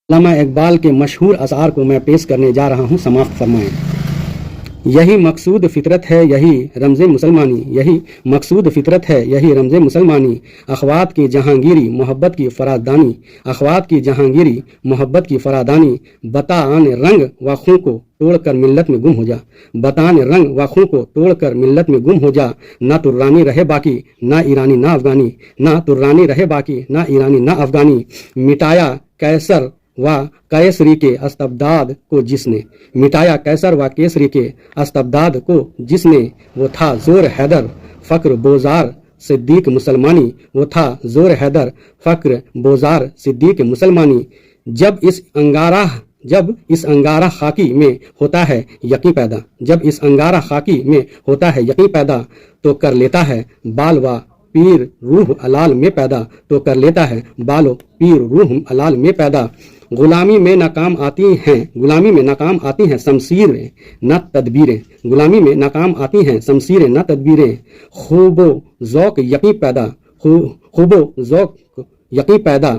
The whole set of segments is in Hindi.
अल्लामा इकबाल के मशहूर अशार को मैं पेश करने जा रहा हूँ, समाप्त फरमाएं। यही मकसूद फितरत है, यही रमज़ मुसलमानी, यही मकसूद फितरत है, यही रमज़ मुसलमानी। अखवात की जहांगीरी मोहब्बत की फरादानी, अखवात की जहांगीरी मोहब्बत की फरादानी। बतान रंग व खूं को तोड़ कर मिल्लत में गुम हो जा, बतान रंग व खूं को तोड़ कर मिल्लत में गुम हो जा। ना तुर्रानी रहे बाकी, ना ईरानी ना अफगानी, ना तुर्रानी रहे बाकी, ना ईरानी ना अफगानी। मिटाया कैसर व कैसरी के अस्तबदाद को जिसने, मिटाया कैसर व केसरी के अस्तबदाद को जिसने। वो था ज़ोर हैदर फ़क्र बोजार सिद्दीक मुसलमानी, वो था ज़ोर हैदर फ़क्र बोजार सिद्दीक मुसलमानी। जब इस अंगारा खाकी में होता है यकीन पैदा, जब इस अंगारा खाकी में होता है यकीन पैदा, तो कर लेता है बाल व पीर रूह अलाल में पैदा, तो कर लेता है बालो पीर रूह अलाल में पैदा। गुलामी में नाकाम आती हैं, गुलामी में नाकाम आती हैं शमशीरें न तदबीरें, गुलामी में नाकाम आती हैं शमशीरें न तदबीरें। खूबो ज़ौक़ यकीन पैदा, खूबो ज़ौक़ यकीन पैदा,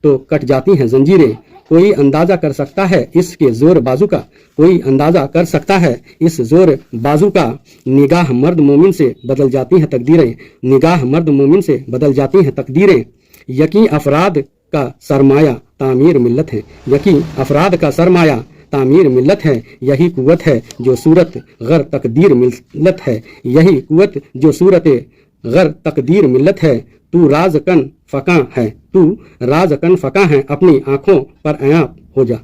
तो कट जाती हैं जंजीरें। कोई अंदाज़ा कर सकता है इसके ज़ोर बाजू का, कोई अंदाज़ा कर सकता है इस ज़ोर बाजू का। निगाह मर्द मोमिन से बदल जाती हैं तकदीरें, निगाह मर्द मोमिन से बदल जाती हैं तकदीरें। यकीन अफराद का सरमाया तामीर मिल्लत है, यकीन अफराद का सरमाया तामीर मिल्लत है। यही कुव्वत है जो सूरत गर तकदीर मिल्लत है, यही कुव्वत जो सूरत गर तकदीर मिल्लत है। तू राज़कन फ़क़ा है, तू राज़कन फ़क़ा है, अपनी आँखों पर आया हो जा।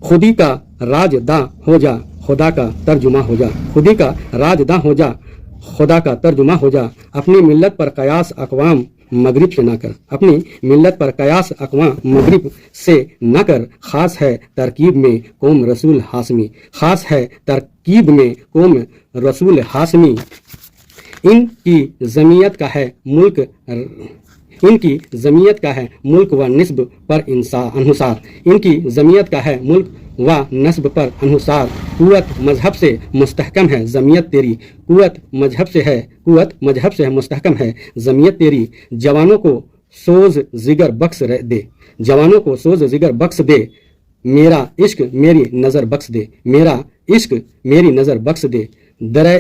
खुदी का राजदा हो जा, खुदा का तर्जुमा हो जा, खुदी का राजदा हो जा, खुदा का तर्जुमा हो जा। अपनी मिल्लत पर कयास अक़वाम मगरिब से ना कर, अपनी मिल्लत पर कयास अक़वाम मगरिब से न कर। ख़ास है तरकीब में कौम रसूल हाशमी, ख़ास है तरकीब में कौम रसूल हाशमी। इनकी ज़मीयत का है मुल्क, इनकी ज़मीयत का है मुल्क व नस्ब पर अनुसार, इनकी ज़मीयत का है मुल्क व नस्ब पर अनुसार। कुव्वत मजहब से मुस्तहकम है ज़मीयत तेरी, कुव्वत मजहब से है, कुव्वत मजहब से मुस्तहकम है ज़मीयत तेरी। जवानों को सोज जिगर बख्श दे, जवानों को सोज जिगर बख्श दे। मेरा इश्क मेरी नज़र बख्श दे, मेरा इश्क मेरी नज़र बख्श दे। दराए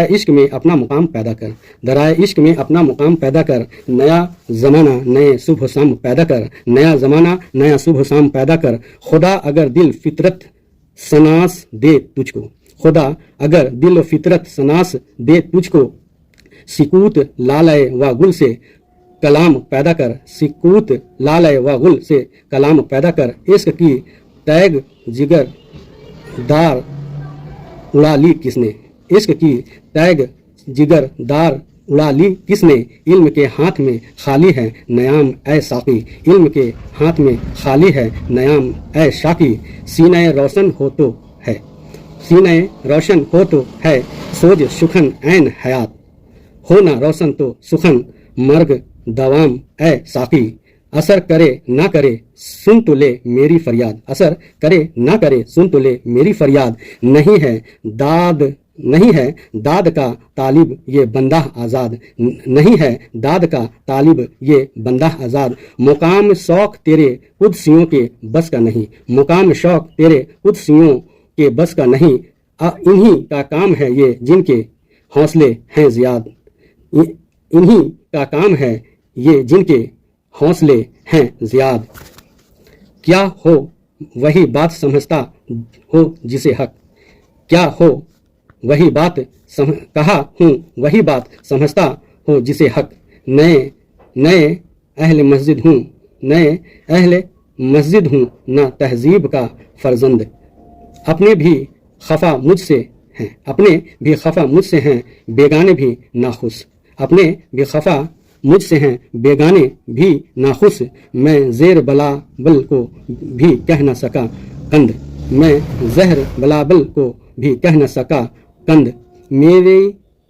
इश्क में अपना मुकाम पैदा कर, दराए इश्क में अपना मुकाम पैदा कर। नया ज़माना नए सुबह शाम पैदा कर, नया ज़माना नया सुबह शाम पैदा कर। खुदा अगर दिल फितरत सनास दे तुझको, खुदा अगर दिल फितरत सनास दे तुझको। सिकूत लालय व गुल से कलाम पैदा कर, सिकूत लालय व गुल से कलाम पैदा कर। इश्क की तैग जिगर दार उड़ा ली किसने, इश्क की तैग जिगर दार उड़ा ली किसने। इल्म के हाथ में खाली है नयाम ए साकी, इल्म के हाथ में खाली है नयाम ए शाकी। सीने रोशन हो तो है, सीने रोशन हो तो है सोज सुखन ऐन हयात, हो ना रोशन तो सुखन मर्ग दवाम ए साकी। असर करे ना करे सुन तो ले मेरी फरियाद, असर करे ना करे सुन तो ले मेरी फरियाद। नहीं है दाद, नहीं है दाद का तालिब ये बंदा आज़ाद, नहीं है दाद का तालिब ये बंदा आज़ाद। मुकाम शौक तेरे कुदसियों के बस का नहीं, मुकाम शौक तेरे कुदसियों के बस का नहीं। इन्हीं का काम है ये जिनके हौसले हैं ज़ियाद, इन्हीं का काम है ये जिनके हौसले हैं ज़ियाद। क्या हो वही बात समझता हो जिसे हक, क्या हो वही बात कहा हूँ वही बात समझता हो जिसे हक। नए नए अहले मस्जिद हूँ, नए अहले मस्जिद हूँ ना तहजीब का फर्जंद। अपने भी खफा मुझसे हैं, अपने भी खफा मुझसे हैं बेगाने भी नाखुश, अपने भी खफा मुझसे हैं बेगाने भी नाखुश। मैं ज़ेर बलाबल को भी कह न सका कंद, मैं ज़हर बलाबल को भी कह न सका कंद। मेरे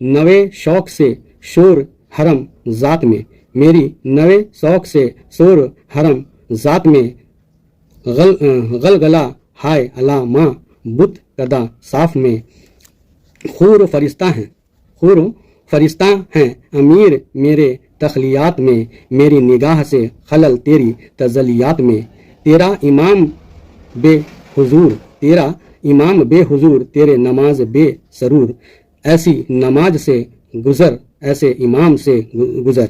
नवे शौक से शोर हरम ज़ात में, मेरी नवे शौक से शोर हरम ज़ात में। गलगला हाय अला माँ बुत कदा साफ में। खूर फरिश्ता हैं, खूर फरिश्ता हैं अमीर मेरे तखलियात में। मेरी निगाह से खलल तेरी तजलियात में, तेरा इमाम बेहुजूर, तेरा इमाम बेहुजूर, तेरे नमाज बेसरूर, ऐसी नमाज से गुजर, ऐसे इमाम से गुजर।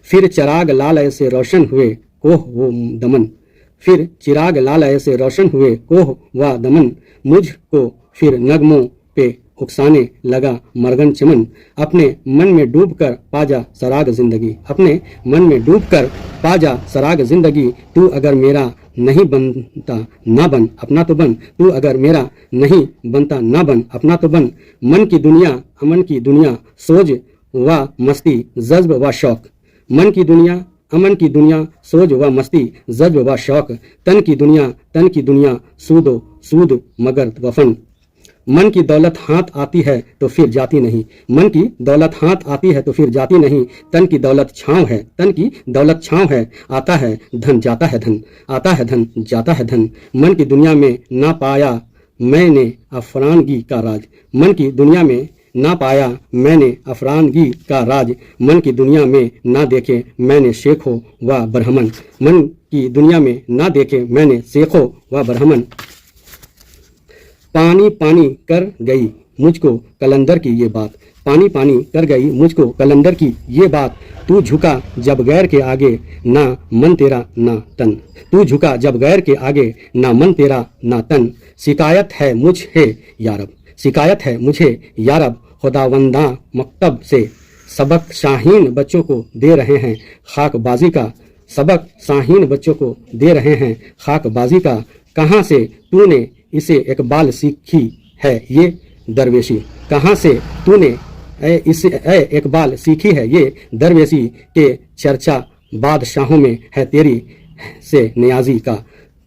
फिर चिराग लाल ऐसे रोशन हुए कोह वो दमन, फिर चिराग लाल ऐसे रोशन हुए कोह व दमन, मुझको फिर नगमों पे उकसाने लगा मरगन चमन। अपने मन में डूबकर पाजा सराग जिंदगी, अपने मन में डूबकर पाजा सराग जिंदगी। तू अगर मेरा नहीं बनता ना बन अपना तो बन, तू अगर मेरा नहीं बनता ना बन अपना तो बन। मन की दुनिया अमन की दुनिया, सोज व मस्ती जज्ब व शौक, मन की दुनिया अमन की दुनिया, सोज व मस्ती जज्ब व शौक। तन की दुनिया सूदो सूद मगर वफन। मन की दौलत हाथ आती है तो फिर जाती नहीं, मन की दौलत हाथ आती है तो फिर जाती नहीं। तन की दौलत छाँव है, तन की दौलत छाँव है, आता है धन जाता है धन, आता है धन जाता है धन। मन की दुनिया में ना पाया मैंने अफरानगी का राज, मन की दुनिया में ना पाया मैंने अफरानगी का राज। मन की दुनिया में ना देखे मैंने शेखो व ब्राह्मण, मन की दुनिया में ना देखे मैंने शेखो व ब्राह्मण। पानी पानी कर गई मुझको कलंदर की ये बात, पानी पानी कर गई मुझको कलंदर की ये बात। तू झुका जब गैर के आगे ना मन तेरा ना तन, तू झुका जब गैर के आगे ना मन तेरा ना तन। शिकायत है मुझे यारब, शिकायत है मुझे यारब, खुदावंदा मकतब से सबक शाहीन बच्चों को दे रहे हैं खाकबाजी का, सबक शाहीन बच्चों को दे रहे हैं खाकबाजी का। कहाँ से तूने इसे इकबाल सीखी है ये दरवेशी, कहाँ से तूने इसे इकबाल सीखी है ये दरवेशी। के चर्चा बादशाहों में है तेरी से न्याजी का,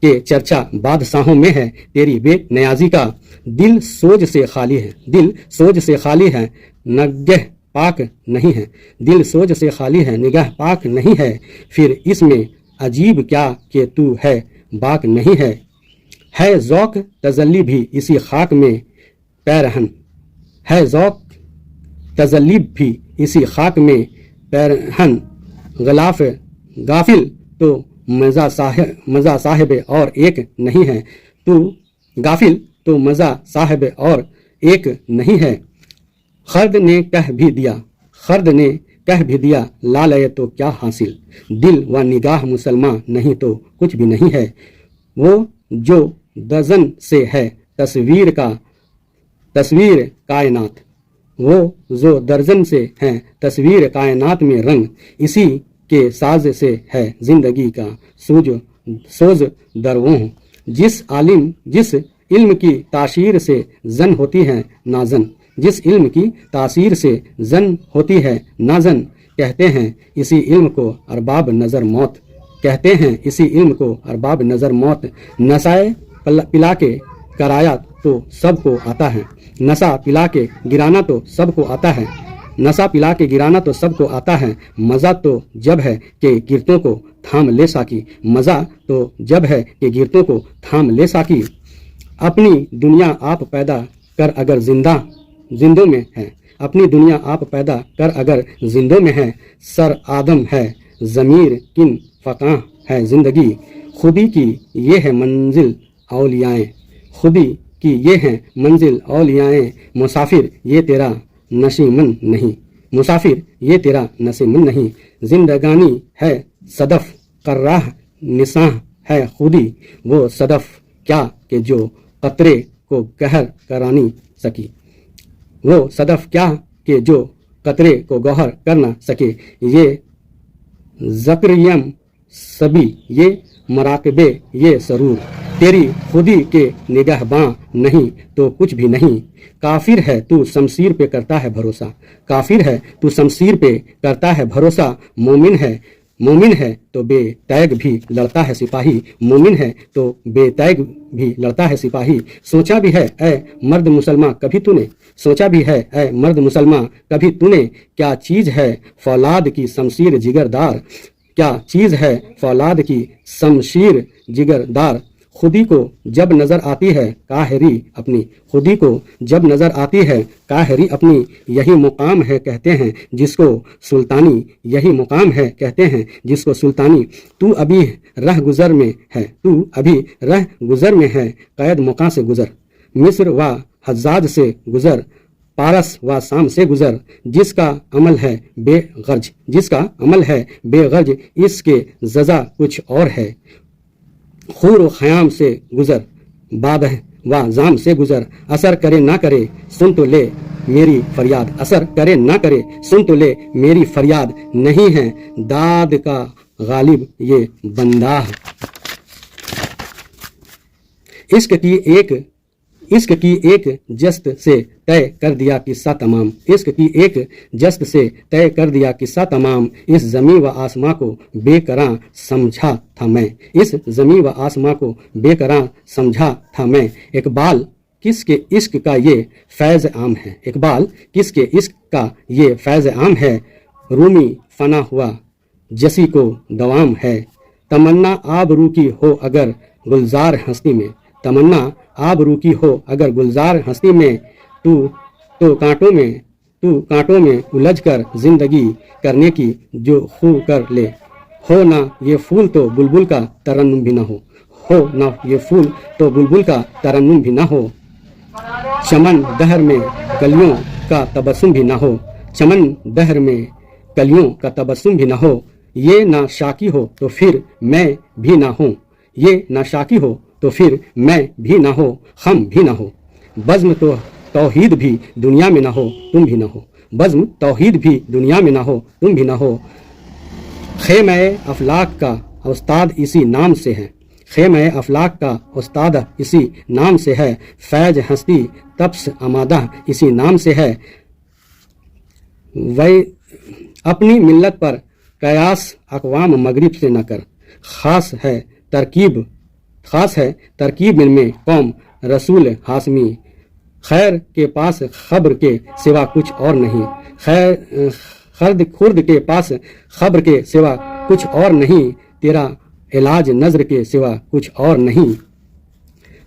के चर्चा बादशाहों में है तेरी बेन्याजी का। दिल सोज से खाली है, दिल सोज से खाली है, निगाह पाक नहीं है, दिल सोज से खाली है, निगाह पाक नहीं है। फिर इसमें अजीब क्या कि तू है बाक नहीं है। है ज़ौक़ तजल्ली भी इसी खाक में पैरहन, है ज़ौक़ तजल्ली भी इसी खाक में पैरहन। गलाफ गाफिल तो मज़ा साहिब और एक नहीं है, तू गाफिल तो मज़ा साहिब और एक नहीं है। खर्द ने कह भी दिया, खर्द ने कह भी दिया लालय तो क्या हासिल, दिल व निगाह मुसलमान नहीं तो कुछ भी नहीं है। वो जो दर्जन से है तस्वीर कायनात, वो जो दर्जन से है तस्वीर कायनात में रंग, इसी के साज से है जिंदगी का सोज दरवों। जिस इल्म की तासीर से जन होती है नाजन, जिस इल्म की तासीर से जन होती है नाजन। कहते हैं इसी इल्म को अरबाब नज़र मौत, कहते हैं इसी इल्म को अरबाब नज़र मौत। नशाए पिला के कराया तो सबको आता है, नशा पिला के गिराना तो सबको आता है, नशा पिला के गिराना तो सबको आता है। मज़ा तो जब है कि गिरतों को थाम ले साकी, मज़ा तो जब है कि गिरतों को थाम ले साकी। अपनी दुनिया आप पैदा कर अगर जिंदों में है, अपनी दुनिया आप पैदा कर अगर जिंदों में है। सर आदम है ज़मीर किन फ़क़ाह है ज़िंदगी, खुदी की ये है मंजिल औलियाएं, खुदी की ये है मंजिल औलियाएं। मुसाफिर ये तेरा नशीमन नहीं, मुसाफिर ये तेरा नशीमन नहीं। जिंदगानी है सदफ कर्राह निसाह है खुदी, वो सदफ क्या कि जो कतरे को गहर करानी सकी, वो सदफ क्या कि जो कतरे को गौहर कर न सके। ये ज़क्रियम सभी ये मराकबे ये सरूर, तेरी खुदी के निगहबां नहीं तो कुछ भी नहीं। काफिर है तू शमशीर पे करता है भरोसा, काफिर है तू शमशीर पे करता है भरोसा। मोमिन है तो बेतैग भी लड़ता है सिपाही, मोमिन है तो बेतैग भी लड़ता है सिपाही। सोचा भी है ऐ मर्द मुसलमान कभी तूने, सोचा भी है ऐ मर्द मुसलमान कभी तूने, क्या चीज़ है फौलाद की शमशीर जिगरदार, क्या चीज़ है फौलाद की शमशीर जिगरदार। खुदी को जब नजर आती है काहरी अपनी, खुदी को जब नजर आती है काहरी अपनी, यही मुकाम है कहते हैं जिसको सुल्तानी, यही मुकाम है कहते हैं जिसको सुल्तानी। तू अभी रह गुजर में है, तू अभी रह गुजर में है, कैद मुका से गुजर, मिस्र व हज्जाज से गुजर, पारस व शाम से गुजर, जिसका अमल है बेगर्ज, जिसका अमल है बेगर्ज, इसके जजा कुछ और है। खूर व ख़याम से गुजर, बादह व जाम से गुजर, असर करे ना करे सुन तो ले मेरी फरियाद, असर करे ना करे सुन तो ले मेरी फरियाद, नहीं है दाद का गालिब ये बंदा। इश्क की एक जस्त से तय कर दिया किस्सा तमाम, इश्क की एक जस्त से तय कर दिया किस्सा तमाम, इस ज़मीं व आसमां को बेकरां समझा था मैं, इस ज़मीं व आसमां को बेकरां समझा था मैं। इकबाल किसके इश्क का ये फैज़ आम है, इकबाल किसके इश्क का ये फैज़ आम है, रूमी फना हुआ जसी को दवाम है। तमन्ना आबरू की हो अगर गुलजार हस्ती में, तमन्ना आबरू की हो अगर गुलजार हस्ती में, तू कांटों में उलझ कर जिंदगी करने की जो खू कर ले, हो ना ये फूल तो बुलबुल का तरन्नुम भी ना हो ना ये फूल तो बुलबुल का तरन्नुम भी ना हो। चमन दहर में कलियों का तबस्सुम भी ना हो, चमन दहर में कलियों का तबस्सुम भी ना हो। ये ना शाकी हो तो फिर मैं भी ना हूँ, ये ना शाकी हो तो फिर मैं भी ना हो, हम भी ना हो। बज़्म तो तौहीद भी दुनिया में ना हो, तुम भी ना हो, बज़्म तौहीद भी दुनिया में ना हो, तुम भी ना हो। ख़ैमे अफलाक का उस्ताद इसी नाम से है, ख़ैमे अफलाक का उस्ताद इसी नाम से है, फैज हस्ती तप्स अमादा इसी नाम से है। वै अपनी मिल्लत पर कयास अक़वाम मगरिब से न कर, ख़ास है तरकीब में कौम रसूल हाशमी, खैर के पास खबर के सिवा कुछ और नहीं, खैर खुर्द के पास खबर के सिवा कुछ और नहीं, तेरा इलाज नज़र के सिवा कुछ और नहीं।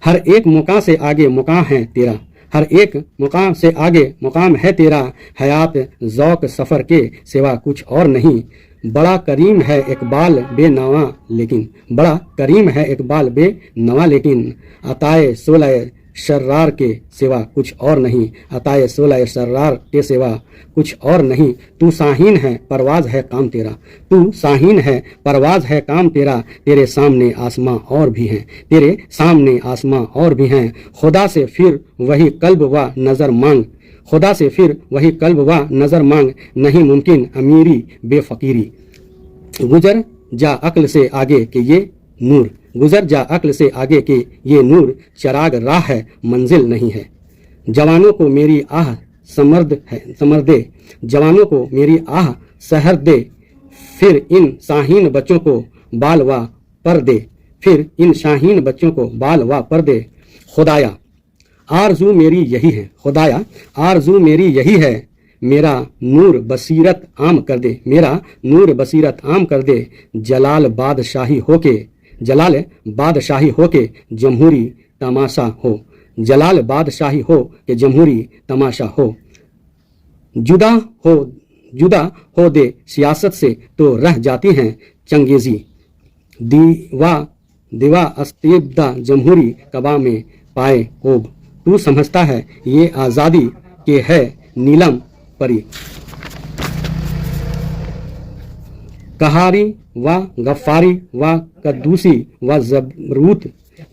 हर एक मुकाम से आगे मुकाम है तेरा, हर एक मुकाम से आगे मुकाम है तेरा, हयात ज़ौक़ सफ़र के सिवा कुछ और नहीं। बड़ा करीम है इकबाल बेनवा लेकिन, बड़ा करीम है इकबाल बेनवा लेकिन, अताए सोलह शर्रार के सिवा कुछ और नहीं, अताए सोलह शर्रार के सिवा कुछ और नहीं। तू साहीन है परवाज़ है काम तेरा, तू साहीन है परवाज़ है काम तेरा, तेरे सामने आसमां और भी हैं, तेरे सामने आसमां और भी हैं। खुदा से फिर वही कल्ब व नज़र मांग, खुदा से फिर वही कल्ब व नज़र मांग, नहीं मुमकिन अमीरी बेफ़कीरी। गुजर जा अक्ल से आगे के ये नूर, गुजर जा अक्ल से आगे के ये नूर, चराग राह है मंजिल नहीं है। जवानों को मेरी आह समर दे, जवानों को मेरी आह सहर दे, फिर इन शाहीन बच्चों को बाल व पर दे, फिर इन शाहीन बच्चों को बाल व पर दे। खुदाया आरज़ू मेरी यही है, खुदाया आरज़ू मेरी यही है, मेरा नूर बसीरत आम कर दे, मेरा नूर बसीरत आम कर दे। जलाल बादशाही होके जमहूरी तमाशा हो, जलाल बादशाही हो के जमहूरी तमाशा हो। जुदा हो दे सियासत से तो रह जाती हैं चंगेज़ी, दीवा अस्तिब्दा जमहूरी कबा में पाए कोब। तू समझता है ये आज़ादी के है नीलम परी, कहारी व गफ्फारी व कद्दूसी व ज़बरूत,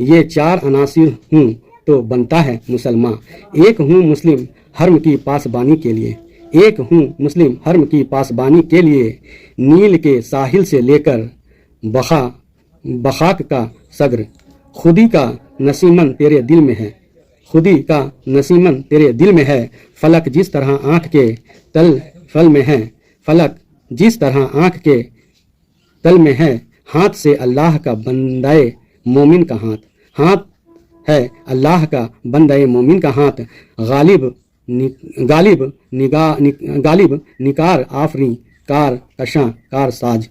ये चार अनासिर हूँ तो बनता है मुसलमान। एक हूँ मुस्लिम हर्म की पासबानी के लिए, एक हूँ मुस्लिम हर्म की पासबानी के लिए। नील के साहिल से लेकर बखाक का सग्र, खुदी का नसीमन तेरे दिल में है, खुदी का नसीमन तेरे दिल में है। फलक जिस तरह आँख के तल फल में है, फलक जिस तरह आँख के तल में है, हाथ से अल्लाह का बंदाए मोमिन का हाथ, हाथ है अल्लाह का बंदाए मोमिन का हाथ। गालिब निकार आफरी कार कशां कार साज,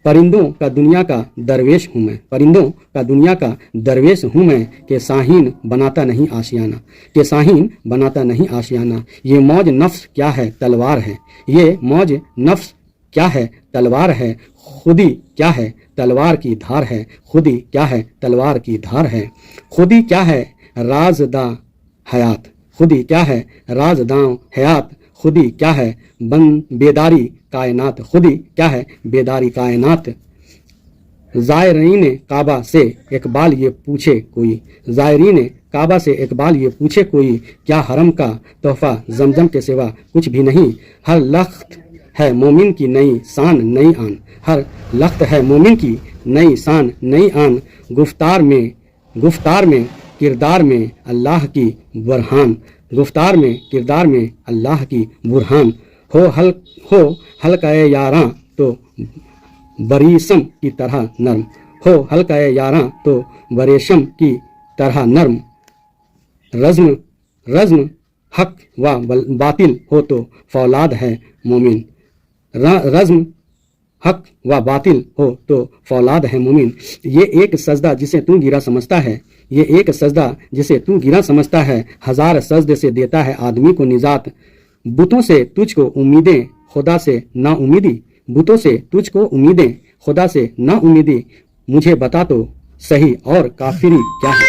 परिंदों का दुनिया का दरवेश हूँ मैं, परिंदों का दुनिया का दरवेश हूँ मैं, के साहीन बनाता नहीं आशियाना, के साहीन बनाता नहीं आशियाना। ये मौज नफ्स क्या है तलवार है, ये मौज नफ्स क्या है तलवार है, खुदी क्या है तलवार की धार है, खुदी क्या है तलवार की धार है। खुदी क्या है राजदा हयात, खुदी क्या है राजदां हयात, खुदी क्या है बेदारी कायनात, खुदी क्या है बेदारी कायनात। ज़ायरीन काबा से इकबाल ये पूछे कोई, ज़ायरीन काबा से इकबाल ये पूछे कोई, क्या हरम का तोहफा जमजम के सिवा कुछ भी नहीं। हर लख्त है मोमिन की नई शान नई आन, हर लख्त है मोमिन की नई शान नई आन। गुफ्तार में किरदार में अल्लाह की बुरहान, गुफ्तार में किरदार में अल्लाह की बुरहान। हो हल्का यारां तो बरीसम की तरह नर्म, हो हल्का यारां तो बरेशम की तरह नर्म। रज़्म हक व बातिल हो तो फौलाद है मोमिन, रज़्म हक व बातिल हो तो फौलाद है मोमिन। ये एक सजदा जिसे तू गिरा समझता है, ये एक सजदा जिसे तू गिरा समझता है, हजार सजदे से देता है आदमी को निजात। बुतों से तुझको उम्मीदें खुदा से ना उम्मीदी, बुतों से तुझको उम्मीदें खुदा से ना उम्मीदी। मुझे बता तो सही और काफिरी क्या है,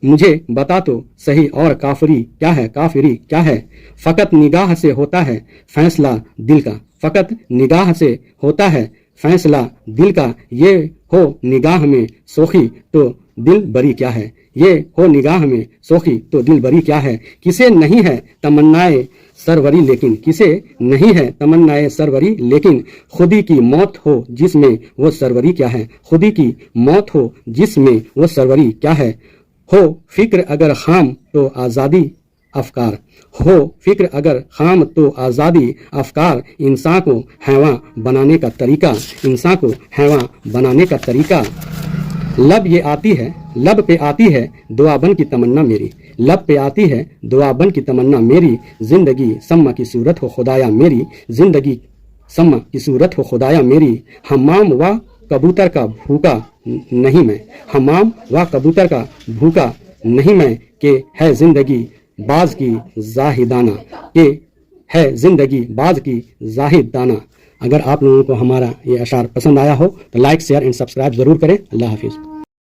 मुझे बता तो सही और काफिरी क्या है, काफिरी क्या है। फकत निगाह से होता है फैसला दिल का, फकत निगाह से होता है फैसला दिल का। ये हो निगाह में सोखी तो दिल बरी क्या है, ये हो निगाह में सोखी तो दिल बरी क्या है। किसे नहीं है तमन्नाए सरवरी लेकिन, किसे नहीं है तमन्नाए सरवरी लेकिन, खुदी की मौत हो जिसमें वो सरवरी क्या है, खुदी की मौत हो जिसमें वो सरवरी क्या है। हो फिक्र अगर खाम तो आज़ादी अफकार, हो फिक्र अगर खाम तो आज़ादी अफकार। इंसान को हैवान बनाने का तरीका, इंसान को हैवान बनाने का तरीका। लब ये आती है, लब पे आती है दुआबन की तमन्ना मेरी, लब पे आती है दुआबन की तमन्ना मेरी। जिंदगी सम्मा की सूरत हो खुदाया मेरी, जिंदगी सम्मा की सूरत हो खुदाया मेरी। हमाम व कबूतर का भूखा नहीं मैं, हमाम व कबूतर का भूखा नहीं मैं, के है जिंदगी बाज की जाहिदाना, के है जिंदगी बाज की जाहिदाना। अगर आप लोगों को हमारा ये अशार पसंद आया हो तो लाइक शेयर एंड सब्सक्राइब जरूर करें। अल्लाह हाफिज़।